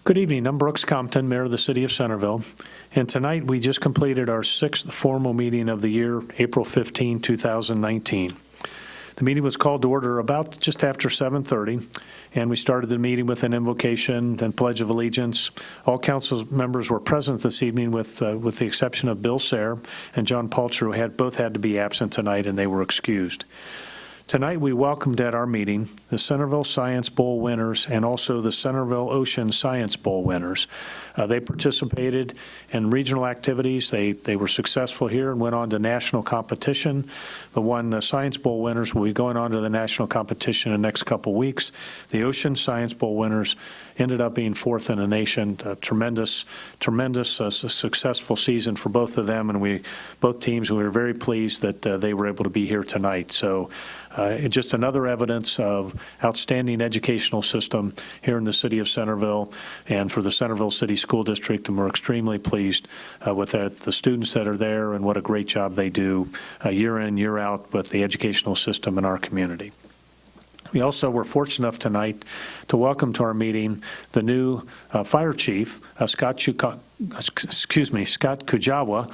Good evening. I'm Brooks Compton, Mayor of the City of Centerville, and tonight we just completed our 6th formal meeting of the year, April 15, 2019. The meeting was called to order about just after 7:30, and we started the meeting with an invocation, then Pledge of Allegiance. All council members were present this evening with the exception of Bill Sayre and John Palcher, who both had to be absent tonight, and they were excused. Tonight, we welcomed at our meeting the Centerville Science Bowl winners and also the Centerville Ocean Science Bowl winners. They participated in regional activities. They were successful here and went on to national competition. The Science Bowl winners will be going on to the national competition in the next couple weeks. The Ocean Science Bowl winners ended up being fourth in the nation. Tremendous successful season for both of them, and both teams. We were very pleased that they were able to be here tonight. So just another evidence of outstanding educational system here in the city of Centerville and for the Centerville City School District, and we're extremely pleased with the students that are there and what a great job they do year in, year out with the educational system in our community. We also were fortunate enough tonight to welcome to our meeting the new fire chief, Scott Kujawa,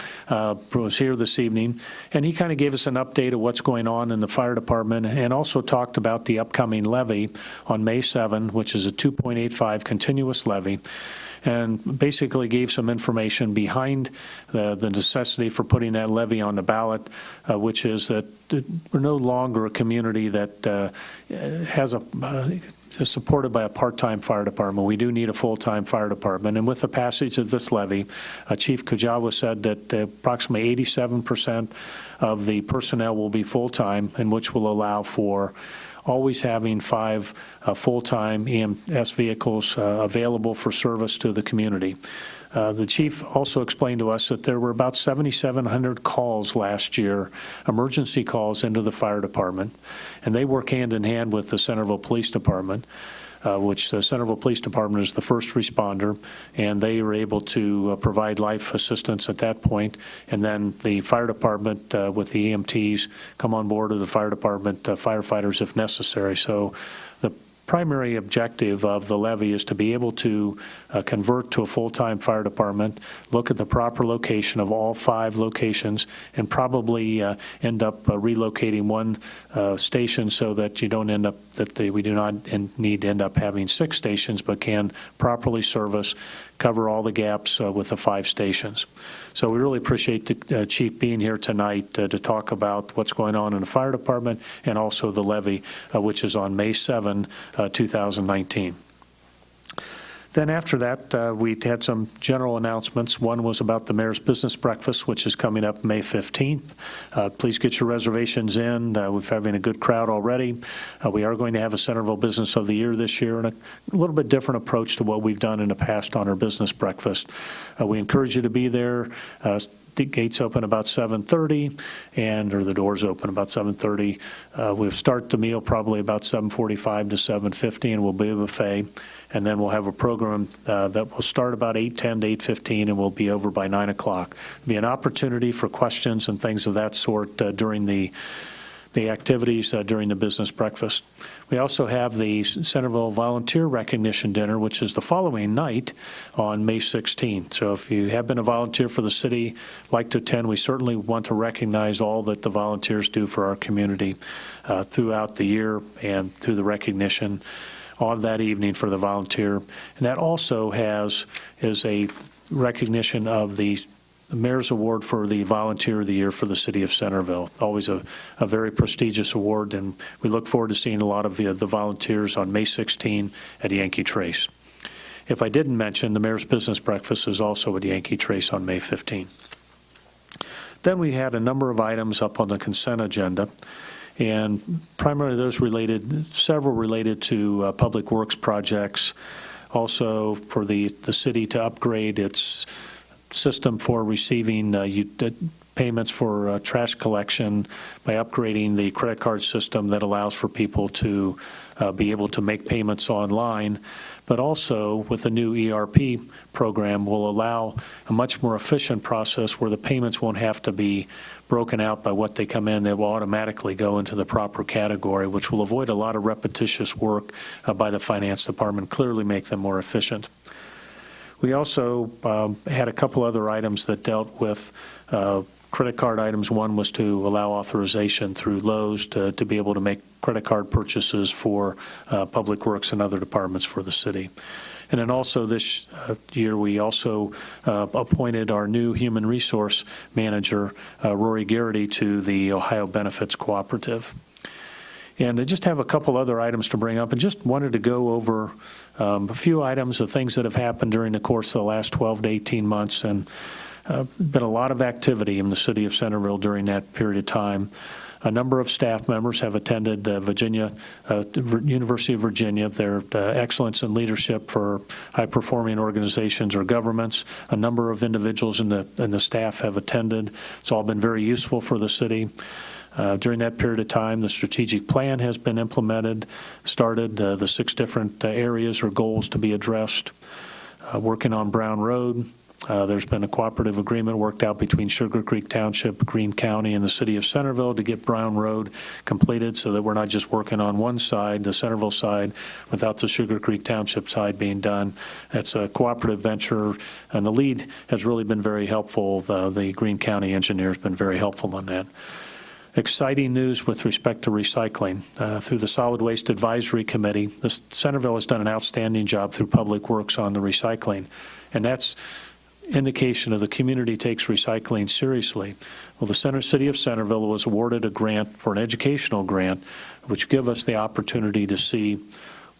was here this evening, and he kind of gave us an update of what's going on in the fire department and also talked about the upcoming levy on May 7, which is a 2.85 continuous levy, and basically gave some information behind the necessity for putting that levy on the ballot, which is that we're no longer a community that is supported by a part-time fire department. We do need a full-time fire department, and with the passage of this levy, Chief Kujawa said that approximately 87% of the personnel will be full-time, and which will allow for always having 5 full-time EMS vehicles available for service to the community. The chief also explained to us that there were about 7,700 calls last year, emergency calls into the fire department, and they work hand in hand with the Centerville Police Department, which the Centerville Police Department is the first responder, and they are able to provide life assistance at that point. And then the fire department with the EMTs come on board of the fire department, firefighters if necessary. So the primary objective of the levy is to be able to convert to a full-time fire department, look at the proper location of all 5 locations, and probably end up relocating one station so that you don't end up we do not need to end up having 6 stations, but can properly service, cover all the gaps with the 5 stations. So we really appreciate the chief being here tonight to talk about what's going on in the fire department and also the levy, which is on May 7, 2019. Then after that, we had some general announcements. One was about the Mayor's Business Breakfast, which is coming up May 15th. Please get your reservations in. We're having a good crowd already. We are going to have a Centerville Business of the Year this year, and a little bit different approach to what we've done in the past on our business breakfast. We encourage you to be there. The gates open about 7:30, or the doors open about 7:30. We'll start the meal probably about 7:45 to 7:50, and we'll be a buffet. And then we'll have a program that will start about 8:10 to 8:15, and we'll be over by 9 o'clock. There'll be an opportunity for questions and things of that sort during the activities during the business breakfast. We also have the Centerville Volunteer Recognition Dinner, which is the following night on May 16th. So if you have been a volunteer for the city, like to attend, we certainly want to recognize all that the volunteers do for our community throughout the year and through the recognition on that evening for the volunteer. And that also is a recognition of the Mayor's Award for the Volunteer of the Year for the City of Centerville. Always a very prestigious award, and we look forward to seeing a lot of the volunteers on May 16 at Yankee Trace. If I didn't mention, the Mayor's Business Breakfast is also at Yankee Trace on May 15. Then we had a number of items up on the consent agenda, and primarily those several related to public works projects, also for the city to upgrade its system for receiving payments for trash collection by upgrading the credit card system that allows for people to be able to make payments online, but also with the new ERP program will allow a much more efficient process where the payments won't have to be broken out by what they come in. They will automatically go into the proper category, which will avoid a lot of repetitious work by the finance department, clearly make them more efficient. We also had a couple other items that dealt with credit card items. One was to allow authorization through Lowe's to be able to make credit card purchases for Public Works and other departments for the city. And then also this year, we also appointed our new human resource manager, Rory Garrity, to the Ohio Benefits Cooperative. And I just have a couple other items to bring up, and just wanted to go over a few items of things that have happened during the course of the last 12 to 18 months. And been a lot of activity in the city of Centerville during that period of time. A number of staff members have attended University of Virginia, their excellence in leadership for high-performing organizations or governments. A number of individuals in the staff have attended. It's all been very useful for the city. During that period of time, the strategic plan has been implemented, started the 6 different areas or goals to be addressed. Working on Brown Road. There's been a cooperative agreement worked out between Sugar Creek Township, Greene County, and the city of Centerville to get Brown Road completed so that we're not just working on one side, the Centerville side, without the Sugar Creek Township side being done. It's a cooperative venture, and the lead has really been very helpful. The Greene County engineer has been very helpful on that. Exciting news with respect to recycling. Through the Solid Waste Advisory Committee, Centerville has done an outstanding job through Public Works on the recycling, and that's indication of the community takes recycling seriously. Well, the city of Centerville was awarded a grant for an educational grant, which give us the opportunity to see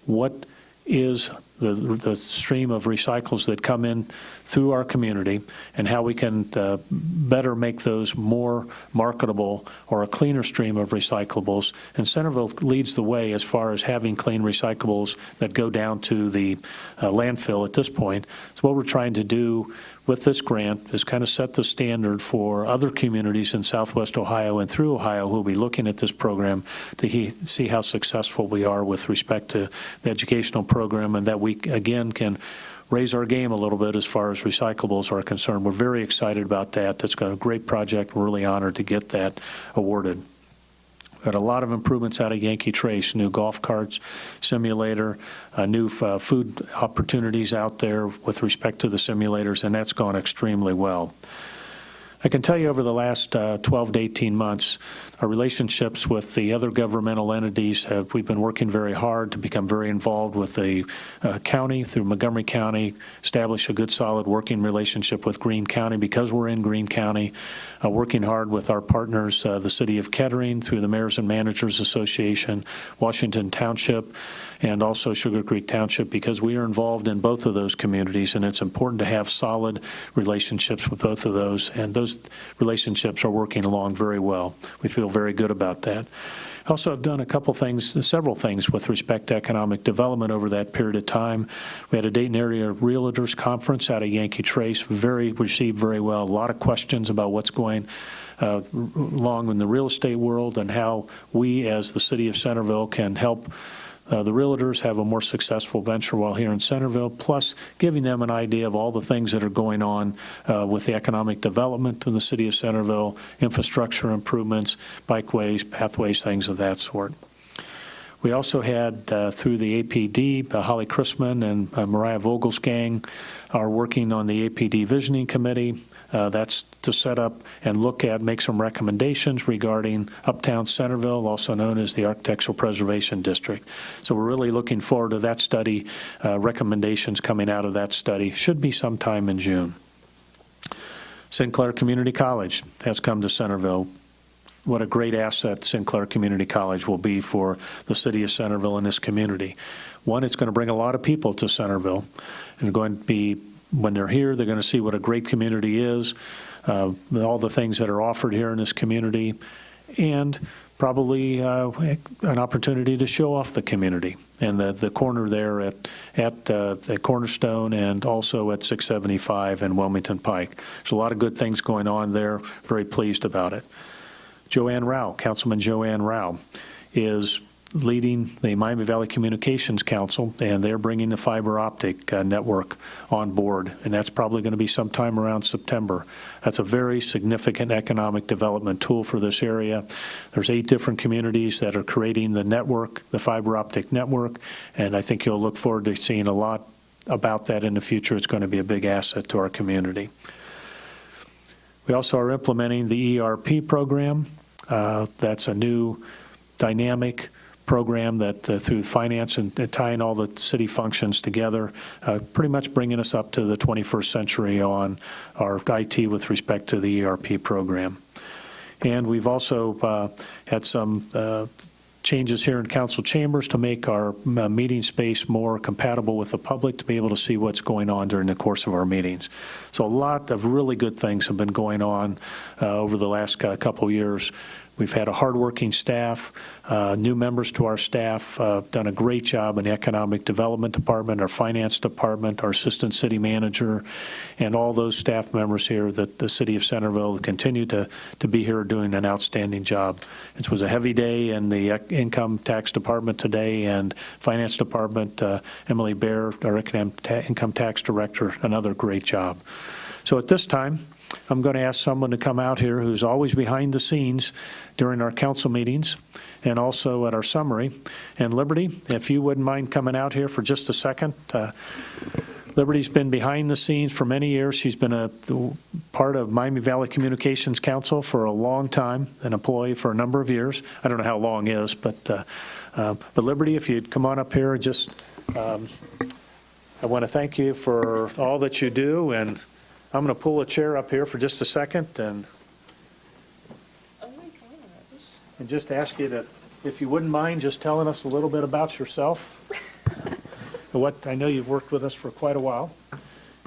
what is the stream of recycles that come in through our community and how we can better make those more marketable or a cleaner stream of recyclables. And Centerville leads the way as far as having clean recyclables that go down to the landfill at this point. So what we're trying to do with this grant is kind of set the standard for other communities in Southwest Ohio and through Ohio who will be looking at this program to see how successful we are with respect to the educational program, and that we again can raise our game a little bit as far as recyclables are concerned. We're very excited about that. That's got a great project. We're really honored to get that awarded. Got a lot of improvements out of Yankee Trace, new golf carts, simulator, new food opportunities out there with respect to the simulators, and that's gone extremely well. I can tell you over the last 12 to 18 months, our relationships with the other governmental entities we've been working very hard to become very involved with the county through Montgomery County, establish a good solid working relationship with Greene County because we're in Greene County, working hard with our partners, the City of Kettering through the Mayors and Managers Association, Washington Township, and also Sugar Creek Township, because we are involved in both of those communities, and it's important to have solid relationships with both of those, and those relationships are working along very well. We feel very good about that. I also have done several things with respect to economic development over that period of time. We had a Dayton Area Realtors Conference out of Yankee Trace, received very well. A lot of questions about what's going along in the real estate world and how we as the city of Centerville can help the realtors have a more successful venture while here in Centerville, plus giving them an idea of all the things that are going on with the economic development in the city of Centerville, infrastructure improvements, bikeways, pathways, things of that sort. We also had, through the APD, Holly Chrisman and Mariah Vogel's gang are working on the APD Visioning Committee. That's to set up and make some recommendations regarding Uptown Centerville, also known as the Architectural Preservation District. So we're really looking forward to that study, recommendations coming out of that study. Should be sometime in June. Sinclair Community College has come to Centerville. What a great asset Sinclair Community College will be for the city of Centerville and this community. One, it's going to bring a lot of people to Centerville, and going to be, when they're here, they're going to see what a great community is, all the things that are offered here in this community, and probably an opportunity to show off the community. And the corner there at the Cornerstone and also at 675 and Wilmington Pike. There's a lot of good things going on there. Very pleased about it. Joanne Rao, Councilman Joanne Rao, is leading the Miami Valley Communications Council, and they're bringing the fiber optic network on board, and that's probably going to be sometime around September. That's a very significant economic development tool for this area. There's 8 different communities that are creating the network, the fiber optic network, and I think you'll look forward to seeing a lot about that in the future. It's going to be a big asset to our community. We also are implementing the ERP program. That's a new dynamic program that through finance and tying all the city functions together, pretty much bringing us up to the 21st century on our IT with respect to the ERP program. And we've also had some changes here in council chambers to make our meeting space more compatible with the public to be able to see what's going on during the course of our meetings. So a lot of really good things have been going on over the last couple years. We've had a hardworking staff, new members to our staff, done a great job in the Economic Development Department, our Finance Department, our Assistant City Manager, and all those staff members here that the City of Centerville continue to be here doing an outstanding job. It was a heavy day in the Income Tax Department today, and Finance Department, Emily Baer, our Income Tax Director, another great job. So at this time, I'm going to ask someone to come out here who's always behind the scenes during our council meetings and also at our summary. And Liberty, if you wouldn't mind coming out here for just a second. Liberty's been behind the scenes for many years. She's been a part of Miami Valley Communications Council for a long time, an employee for a number of years. I don't know how long is, but Liberty, if you'd come on up here, just I want to thank you for all that you do, and I'm going to pull a chair up here for just a second and just ask you to, if you wouldn't mind, just telling us a little bit about yourself. I know you've worked with us for quite a while.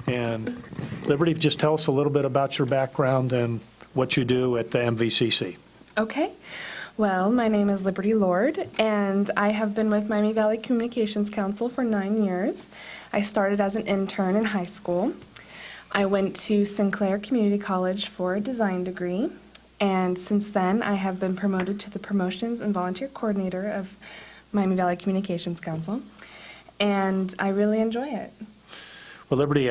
And Liberty, just tell us a little bit about your background and what you do at the MVCC. Okay. Well, my name is Liberty Lord, and I have been with Miami Valley Communications Council for 9 years. I started as an intern in high school. I went to Sinclair Community College for a design degree, and since then I have been promoted to the Promotions and Volunteer Coordinator of Miami Valley Communications Council, and I really enjoy it. Well, Liberty,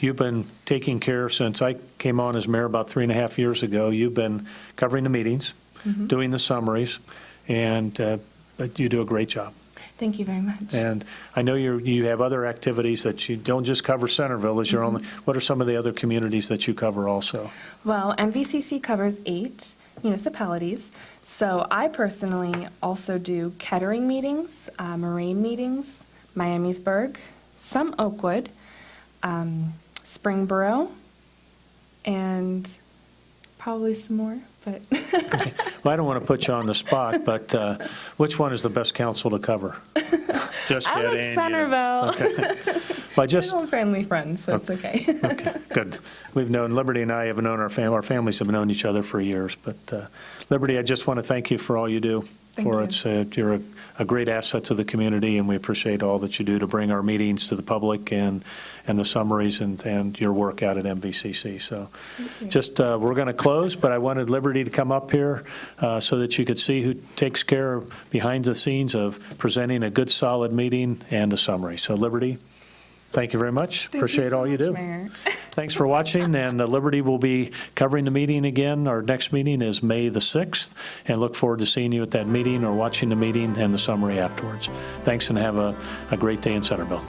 you've been taking care since I came on as mayor about 3.5 years ago. You've been covering the meetings, doing the summaries, and you do a great job. Thank you very much. And I know you have other activities that you don't just cover Centerville as your only. What are some of the other communities that you cover also? Well, MVCC covers 8 municipalities. So I personally also do Kettering meetings, Moraine meetings, Miamisburg, some Oakwood, Springboro, and probably some more. But okay. Well, I don't want to put you on the spot, but which one is the best council to cover? Just I like Centerville. Okay. Well, we're all friendly friends, so it's okay. Okay, good. We've known, Liberty and I have known our families have known each other for years. But Liberty, I just want to thank you for all you do. You're a great asset to the community, and we appreciate all that you do to bring our meetings to the public and the summaries and your work out at MVCC. So just we're going to close, but I wanted Liberty to come up here so that you could see who takes care behind the scenes of presenting a good, solid meeting and a summary. So Liberty, thank you very much. Appreciate all you do. Mayor. Thanks for watching, and Liberty will be covering the meeting again. Our next meeting is May the 6th, and look forward to seeing you at that meeting or watching the meeting and the summary afterwards. Thanks, and have a great day in Centerville.